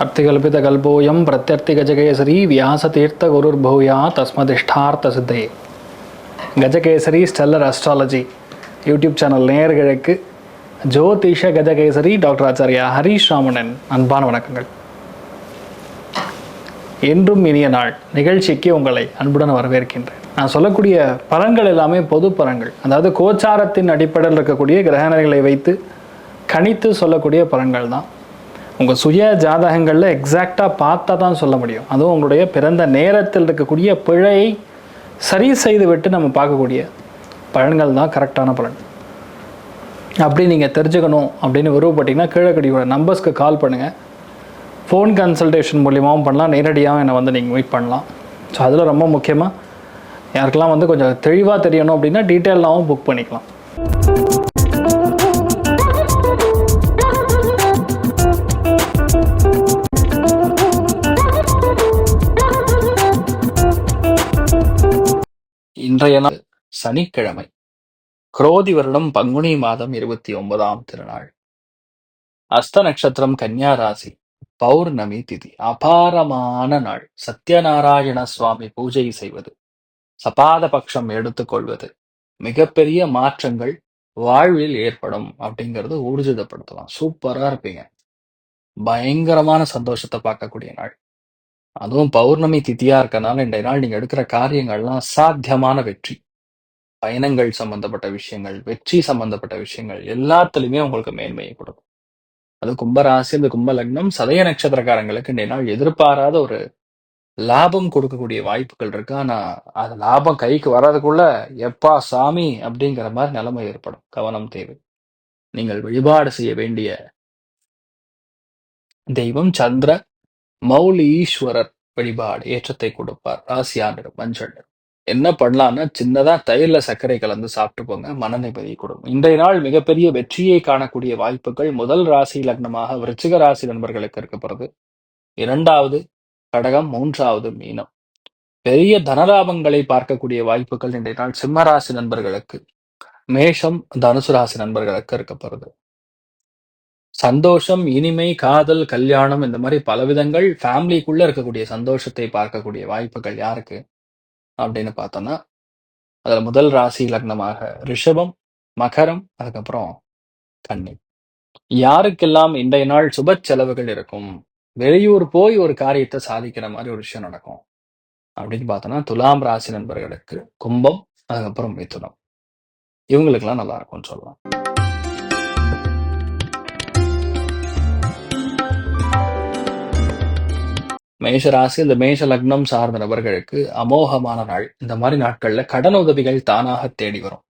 அர்த்திகல்பிதகல்போயம் பிரத்யர்த்திகஜகேசரி வியாசதீர்த்த குருர்பூயா தஸ்மதிஷ்டார்த்த சித்தையே. Gajakesari stellar astrology YouTube channel நேயர்களுக்கு ஜோதிஷ கஜகேசரி டாக்டர் ஆச்சாரியா ஹரீஷ் ராமணன் அன்பான வணக்கங்கள். என்றும் இனிய நாள் நிகழ்ச்சிக்கு உங்களை அன்புடன் வரவேற்கின்றேன். நான் சொல்லக்கூடிய பலன்கள் எல்லாமே பொது பலன்கள், அதாவது கோச்சாரத்தின் அடிப்படையில் இருக்கக்கூடிய கிரகநிலைகளை வைத்து கணித்து சொல்லக்கூடிய பலன்கள் தான். உங்கள் சுய ஜாதகங்களில் எக்ஸாக்டாக பார்த்தா தான் சொல்ல முடியும். அதுவும் உங்களுடைய பிறந்த நேரத்தில் இருக்கக்கூடிய பிழையை சரி செய்து விட்டு நம்ம பார்க்கக்கூடிய பலன்கள் தான் கரெக்டான பலன். அப்படி நீங்கள் தெரிஞ்சுக்கணும் அப்படின்னு விருப்பப்பட்டீங்கன்னா கீழே கடியோட நம்பர்ஸ்க்கு கால் பண்ணுங்கள். ஃபோன் கன்சல்டேஷன் மூலியமாகவும் பண்ணலாம், நேரடியாகவும் என்னை வந்து நீங்கள் மீட் பண்ணலாம். ஸோ அதில் ரொம்ப முக்கியமாக யாருக்கெல்லாம் வந்து கொஞ்சம் தெளிவாக தெரியணும் அப்படின்னா டீட்டெயிலாகவும் புக் பண்ணிக்கலாம். இன்றைய நாள் சனிக்கிழமை, குரோதி வருடம் பங்குனி மாதம் 29ஆம் திருநாள், அஸ்த நட்சத்திரம், கன்னியா ராசி, பௌர்ணமி திதி. அபாரமான நாள். சத்யநாராயண சுவாமி பூஜை செய்வது, சபாத பட்சம் எடுத்துக்கொள்வது, மிகப்பெரிய மாற்றங்கள் வாழ்வில் ஏற்படும் அப்படிங்கிறது ஊர்ஜிதப்படுத்தலாம். சூப்பரா இருப்பீங்க. பயங்கரமான சந்தோஷத்தை பார்க்கக்கூடிய நாள். அதுவும் பௌர்ணமி திதியா இருக்கனால இன்றைய நாள் நீங்க எடுக்கிற காரியங்கள்லாம் அசாத்தியமான வெற்றி. பயணங்கள் சம்பந்தப்பட்ட விஷயங்கள், வெற்றி சம்பந்தப்பட்ட விஷயங்கள் எல்லாத்துலயுமே உங்களுக்கு மேன்மையை கொடுக்கும். அது கும்பராசி, அந்த கும்ப லக்னம், சதய நட்சத்திரக்காரங்களுக்கு இன்றைய நாள் எதிர்பாராத ஒரு லாபம் கொடுக்கக்கூடிய வாய்ப்புகள் இருக்கு. ஆனா அது லாபம் கைக்கு வர்றதுக்குள்ள எப்பா சாமி அப்படிங்கிற மாதிரி நிலைமை ஏற்படும். கவனம் தேவை. நீங்கள் வழிபாடு செய்ய வேண்டிய தெய்வம் சந்திர மௌலீஸ்வரர் வழிபாடு ஏற்றத்தை கொடுப்பார். ராசியானர் மஞ்சள். என்ன பண்ணலாம்னா சின்னதா தயிர்ல சர்க்கரை கலந்து சாப்பிட்டு போங்க, மன நிம்மதியை கொடுக்கும். இன்றைய நாள் மிகப்பெரிய வெற்றியை காணக்கூடிய வாய்ப்புகள் முதல் ராசி லக்னமாக விருச்சிக ராசி நண்பர்களுக்கு இருக்கப்படுறது. இரண்டாவது கடகம், மூன்றாவது மீனம். பெரிய தனலாபங்களை பார்க்கக்கூடிய வாய்ப்புகள் இன்றைய நாள் சிம்ம ராசி நண்பர்களுக்கு, மேஷம், தனுசு ராசி நண்பர்களுக்கு இருக்கப்படுறது. சந்தோஷம், இனிமை, காதல், கல்யாணம், இந்த மாதிரி பலவிதங்கள் ஃபேமிலிக்குள்ள இருக்கக்கூடிய சந்தோஷத்தை பார்க்கக்கூடிய வாய்ப்புகள் யாருக்கு அப்படின்னு பார்த்தோம்னா, அதுல முதல் ராசி லக்னமாக ரிஷபம், மகரம், அதுக்கப்புறம் கன்னி. யாருக்கெல்லாம் இன்றைய நாள் சுப செலவுகள் இருக்கும், வெளியூர் போய் ஒரு காரியத்தை சாதிக்கிற மாதிரி ஒரு விஷயம் நடக்கும் அப்படின்னு பார்த்தோம்னா, துலாம் ராசி நண்பர்களுக்கு, கும்பம், அதுக்கப்புறம் மிதுனம், இவங்களுக்கெல்லாம் நல்லா இருக்கும்னு சொல்லலாம். மேஷ ராசி, இந்த மேஷ லக்னம் சார்ந்த நபர்களுக்கு அமோகமான நாள். இந்த மாதிரி நாட்கள்ல கடன் உதவிகள் தானாக தேடி வரும்.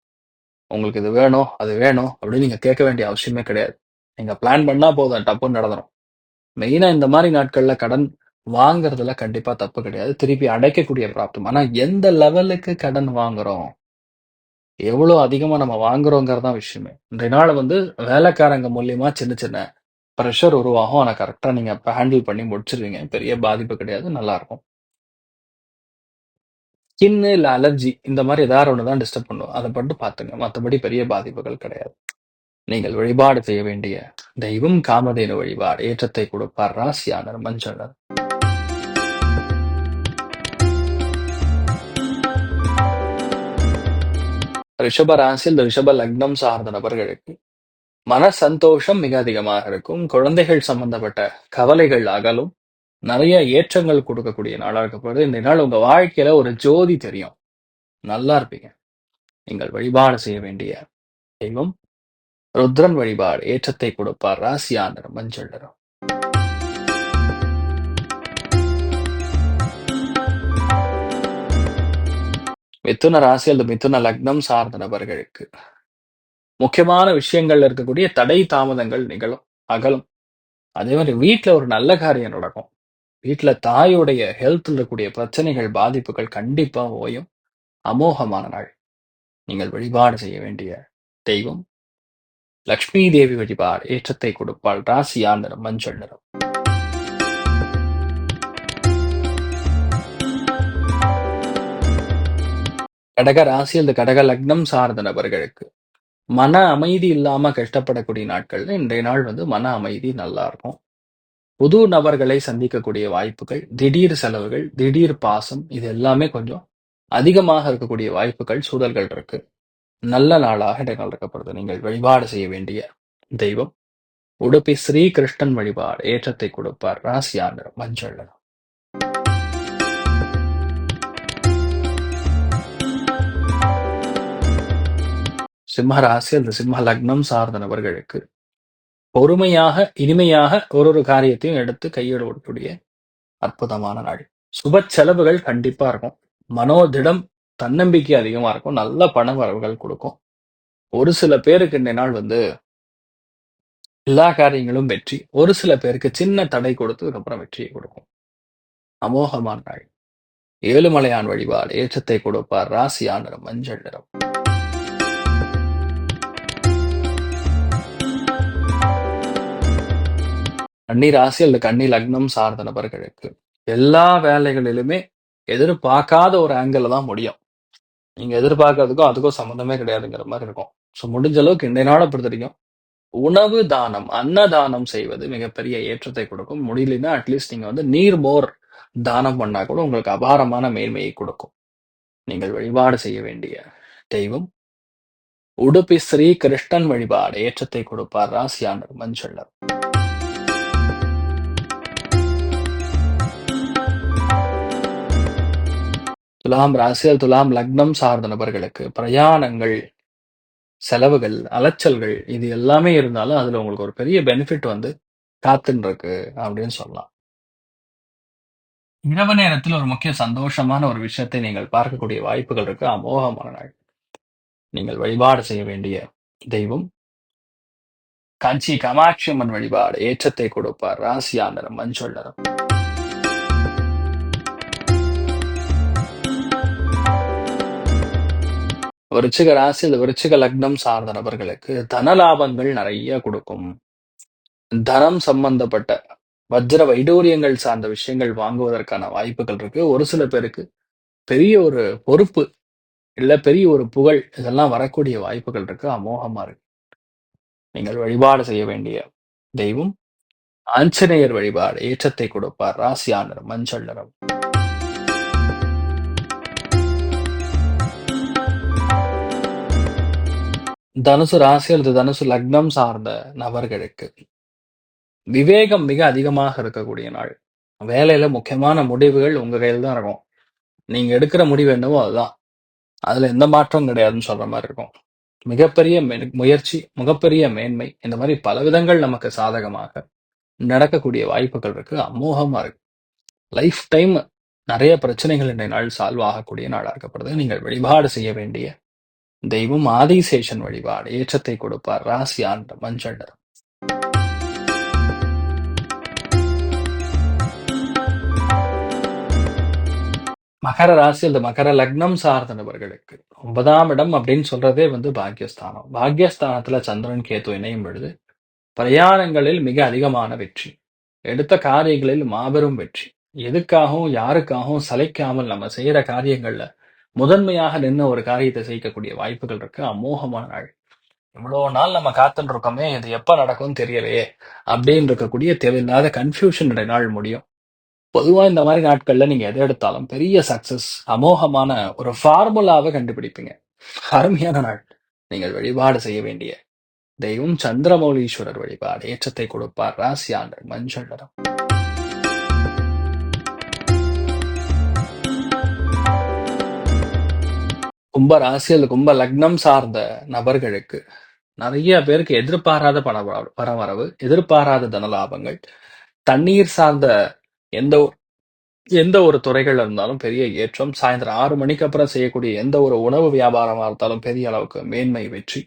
உங்களுக்கு இது வேணும், அது வேணும் அப்படின்னு நீங்க கேட்க வேண்டிய அவசியமே கிடையாது. நீங்க பிளான் பண்ணா போதும், டப்புன்னு நடந்துரும். மெயினா இந்த மாதிரி நாட்கள்ல கடன் வாங்குறதுல கண்டிப்பா தப்பு கிடையாது. திருப்பி அடைக்கக்கூடிய பிராப்தம். ஆனா எந்த லெவலுக்கு கடன் வாங்குறோம், எவ்வளவு அதிகமா நம்ம வாங்குறோங்கிறதான் விஷயமே. இன்றைய நாள் வந்து வேலைக்காரங்க மூலியமா சின்ன சின்ன ப்ரெஷர் உருவாகும். ஆனா கரெக்டா நீங்க ஹேண்டில் பண்ணி முடிச்சிருவீங்க. பெரிய பாதிப்பு கிடையாது, நல்லா இருக்கும். ஸ்கின் இல்ல அலர்ஜி இந்த மாதிரி ஏதாவது ஒண்ணுதான் டிஸ்டர்ப் பண்ணும். அதை மட்டும் பாத்துங்க, மற்றபடி பெரிய பாதிப்புகள் கிடையாது. நீங்கள் வழிபாடு செய்ய வேண்டிய தெய்வம் காமதேனு வழிபாடு ஏற்றத்தை கொடுப்பார். ராசியானர் மஞ்சளர். ரிஷப ராசி, இந்த ரிஷப லக்னம் சார்ந்த நபர்களுக்கு மன சந்தோஷம் மிக அதிகமாக இருக்கும். குழந்தைகள் சம்பந்தப்பட்ட கவலைகள் அகலும். நிறைய ஏற்றங்கள் கொடுக்கக்கூடிய நாளா இருக்கப்படுது. இந்த நாள் உங்க வாழ்க்கையில ஒரு ஜோதி தெரியும், நல்லா இருப்பீங்க. நீங்கள் வழிபாடு செய்ய வேண்டிய தெய்வம் ருத்ரன் வழிபாடு ஏற்றத்தை கொடுப்பார். ராசியானர் மஞ்சள் நிறம். மிதுன ராசி அல்லது மிதுன லக்னம் சார்ந்த நபர்களுக்கு முக்கியமான விஷயங்கள்ல இருக்கக்கூடிய தடை தாமதங்கள் நிகழும், அகலும். அதே மாதிரி வீட்டுல ஒரு நல்ல காரியம் நடக்கும். வீட்டுல தாயுடைய ஹெல்த்ல இருக்கக்கூடிய பிரச்சனைகள், பாதிப்புகள் கண்டிப்பா ஓயும். அமோகமான நாள். நீங்கள் வழிபாடு செய்ய வேண்டிய தெய்வம் லக்ஷ்மி தேவி வழிபாடு ஏற்றத்தை கொடுப்பாள். ராசியா நிறம் மஞ்சள் நிறம். கடக ராசி அல்லது கடக லக்னம் சார்ந்த நபர்களுக்கு மன அமைதி இல்லாம கஷ்டப்படக்கூடிய நாட்கள்ல இன்றைய நாள் வந்து மன அமைதி நல்லா இருக்கும். புது நபர்களை சந்திக்கக்கூடிய வாய்ப்புகள், திடீர் செலவுகள், திடீர் பாசம் இது எல்லாமே கொஞ்சம் அதிகமாக இருக்கக்கூடிய வாய்ப்புகள், சூழல்கள் இருக்கு. நல்ல நாளாக இந்த நாள் இருக்கப்படுது. நீங்கள் வழிபாடு செய்ய வேண்டிய தெய்வம் உடுப்பி ஸ்ரீகிருஷ்ணன் வழிபாடு ஏற்றத்தை கொடுப்பார். ராசியா நிறம் மஞ்சள் நிறம். சிம்ம ராசி அல்லது சிம்ம லக்னம் சார்ந்த நபர்களுக்கு பொறுமையாக, இனிமையாக ஒரு காரியத்தையும் எடுத்து கையிடக்கூடிய அற்புதமான நாள். சுப செலவுகள் கண்டிப்பா இருக்கும். மனோதிடம், தன்னம்பிக்கை அதிகமா இருக்கும். நல்ல பண வரவுகள் கொடுக்கும். ஒரு சில பேருக்கு இந்த நாள் எல்லா காரியங்களும் வெற்றி. ஒரு சில பேருக்கு சின்ன தடை கொடுத்து அதுக்கப்புறம் வெற்றியை கொடுக்கும். அமோகமான நாள். ஏழுமலையான் வழிபாடு ஏற்றத்தை கொடுப்பார். ராசியா நிறம் மஞ்சள் நிறம். கன்னி ராசி அல்லது கன்னி லக்னம் சார்ந்த நபர்களுக்கு எல்லா வேலைகளிலுமே எதிர்பார்க்காத ஒரு ஆங்கிள் தான் முடியும். நீங்க எதிர்பார்க்கறதுக்கும் அதுக்கும் சம்மந்தமே கிடையாதுங்கிற மாதிரி இருக்கும். ஸோ முடிஞ்ச அளவுக்கு இன்றைய நாளை பொறுத்த வரைக்கும் உணவு தானம், அன்னதானம் செய்வது மிகப்பெரிய ஏற்றத்தை கொடுக்கும். முடியலன்னா அட்லீஸ்ட் நீங்க நீர் மோர் தானம் பண்ணா கூட உங்களுக்கு அபாரமான மேன்மையை கொடுக்கும். நீங்கள் வழிபாடு செய்ய வேண்டிய தெய்வம் உடுப்பி ஸ்ரீ கிருஷ்ணன் வழிபாடு ஏற்றத்தை கொடுப்பார். ராசியானர் மஞ்சள் நிறம். துலாம் ராசியில் துலாம் லக்னம் சார்ந்த நபர்களுக்கு பிரயாணங்கள், செலவுகள், அலைச்சல்கள் இது எல்லாமே இருந்தாலும் அதுல உங்களுக்கு ஒரு பெரிய பெனிஃபிட் காத்துன்னு இருக்கு அப்படின்னு சொல்லலாம். இரவு நேரத்தில் ஒரு முக்கிய சந்தோஷமான ஒரு விஷயத்தை நீங்கள் பார்க்கக்கூடிய வாய்ப்புகள் இருக்கு. அமோகமான நாள். நீங்கள் வழிபாடு செய்ய வேண்டிய தெய்வம் காஞ்சி காமாட்சி அம்மன் வழிபாடு ஏற்றத்தை கொடுப்பார். ராசியா நிறம் மஞ்சள் நிறம். விருச்சிக ராசி இந்த விருச்சிக லக்னம் சார்ந்த நபர்களுக்கு தன லாபங்கள் நிறைய கொடுக்கும். தனம் சம்பந்தப்பட்ட வஜ்ர வைடூரியங்கள் சார்ந்த விஷயங்கள் வாங்குவதற்கான வாய்ப்புகள் இருக்கு. ஒரு சில பேருக்கு பெரிய ஒரு பொறுப்பு இல்ல பெரிய ஒரு புகழ் இதெல்லாம் வரக்கூடிய வாய்ப்புகள் இருக்கு. அமோகமா இருக்கு. நீங்கள் வழிபாடு செய்ய வேண்டிய தெய்வம் ஆஞ்சநேயர் வழிபாடு ஏற்றத்தை கொடுப்பார். ராசியா நிறம் மஞ்சள் நிறம். தனுசு ராசி அல்லது தனுசு லக்னம் சார்ந்த நபர்களுக்கு விவேகம் மிக அதிகமாக இருக்கக்கூடிய நாள். வேலையில முக்கியமான முடிவுகள் உங்க கையில் தான் இருக்கும். நீங்க எடுக்கிற முடிவு என்னவோ அதுதான். அதுல எந்த மாற்றம் கிடையாதுன்னு சொல்ற மாதிரி இருக்கும். மிகப்பெரிய முயற்சி, மிகப்பெரிய மேன்மை இந்த மாதிரி பல விதங்கள் நமக்கு சாதகமாக நடக்கக்கூடிய வாய்ப்புகள் இருக்கு. அமோகமா இருக்கு. லைஃப் டைம் நிறைய பிரச்சனைகள் இன்றைய நாள் சால்வ் ஆகக்கூடிய நாளா இருக்கப்படுது. நீங்கள் வழிபாடு செய்ய வேண்டிய தெய்வம் ஆதிசேஷன் வழிபாடு ஏற்றத்தை கொடுப்பார். ராசியான் மஞ்சள் நிறம். மகர ராசி அல்லது மகர லக்னம் சார்ந்த நபர்களுக்கு 9ஆம் இடம் அப்படின்னு சொல்றதே பாக்கியஸ்தானம். பாக்கியஸ்தானத்துல சந்திரன் கேது இணையும் பொழுது பிரயாணங்களில் மிக அதிகமான வெற்றி, எடுத்த காரியங்களில் மாபெரும் வெற்றி, எதுக்காகவும் யாருக்காகவும் சளைக்காமல் நம்ம செய்யற காரியங்கள்ல முதன்மையாக நின்று ஒரு காரியத்தை செய்யக்கூடிய வாய்ப்புகள் இருக்கு. அமோகமான நாள். இவ்வளவு நாள் நம்ம காத்துட்டு இருக்கோமே, இது எப்ப நடக்கும்னு தெரியலையே அப்படின்னு இருக்கக்கூடிய தேவையில்லாத கன்ஃபியூஷன் நாள் முடியும். பொதுவா இந்த மாதிரி நாட்கள்ல நீங்க எதை எடுத்தாலும் பெரிய சக்சஸ், அமோகமான ஒரு ஃபார்முலாவை கண்டுபிடிப்பீங்க. அருமையான நாள். நீங்கள் வழிபாடு செய்ய வேண்டிய தெய்வம் சந்திரமௌலீஸ்வரர் வழிபாடு ஏற்றத்தை கொடுப்பார். ராசியாண்டர் மஞ்சள் நிறம். கும்ப ராசி அல்லது கும்ப லக்னம் சார்ந்த நபர்களுக்கு நிறைய பேருக்கு எதிர்பாராத பணவரவு, எதிர்பாராத தனலாபங்கள், தண்ணீர் சார்ந்த எந்த ஒரு துறைகள் இருந்தாலும் பெரிய ஏற்றம். சாயந்தரம் 6 மணிக்கு அப்புறம் செய்யக்கூடிய எந்த ஒரு உணவு வியாபாரமா இருந்தாலும் பெரிய அளவுக்கு மேன்மை, வெற்றி.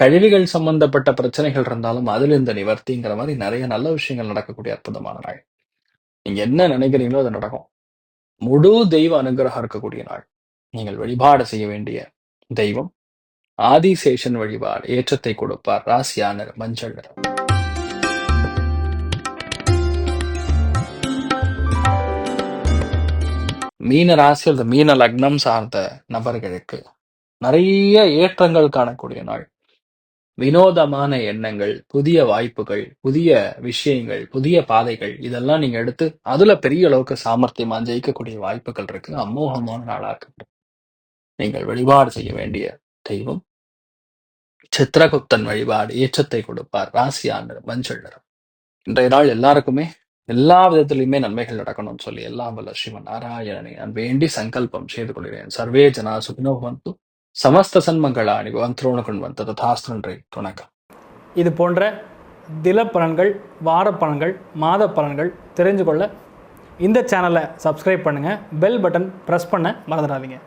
கழிவுகள் சம்பந்தப்பட்ட பிரச்சனைகள் இருந்தாலும் அதுல இந்த நிவர்த்திங்கிற மாதிரி நிறைய நல்ல விஷயங்கள் நடக்கக்கூடிய அற்புதமான நாள். நீங்க என்ன நினைக்கிறீங்களோ அது நடக்கும். முழு தெய்வ அனுகிரகம் இருக்கக்கூடிய நாள். நீங்கள் வழிபாடு செய்ய வேண்டிய தெய்வம் ஆதிசேஷன் வழிபாடு ஏற்றத்தை கொடுப்பார். ராசியானர் மஞ்சள் நிறம். மீன ராசி அல்லது மீன லக்னம் சார்ந்த நபர்களுக்கு நிறைய ஏற்றங்கள் காணக்கூடிய நாள். வினோதமான எண்ணங்கள், புதிய வாய்ப்புகள், புதிய விஷயங்கள், புதிய பாதைகள் இதெல்லாம் நீங்க எடுத்து அதுல பெரிய அளவுக்கு சாமர்த்தியமா ஜெயிக்கக்கூடிய வாய்ப்புகள் இருக்கு. அமோகமான நாளா இருக்கு. நீங்கள் வழிபாடு செய்ய வேண்டிய தெய்வம் சித்ரகுப்தன் வழிபாடு ஏற்றத்தை கொடுப்பார். ராசியா நிறம் மஞ்சள் நிறம். இன்றைய நாள் எல்லாருக்குமே எல்லா விதத்திலுமே நன்மைகள் நடக்கணும்னு சொல்லி எல்லாம் வல்ல ஸ்ரீமன் நாராயணனை நான் வேண்டி சங்கல்பம் செய்து கொள்கிறேன். சர்வே ஜனா சுகினோ பவந்து சமஸ்த சன்மங்களானி பவந்தோ குண்வந்து ததாஸ்து. நன்றி. வணக்கம். இது போன்ற தில பலன்கள், வார பலன்கள், மாத பலன்கள் தெரிஞ்சு கொள்ள இந்த சேனலை சப்ஸ்கிரைப் பண்ணுங்கள். பெல் பட்டன் ப்ரெஸ் பண்ண மறந்துடாதீங்க.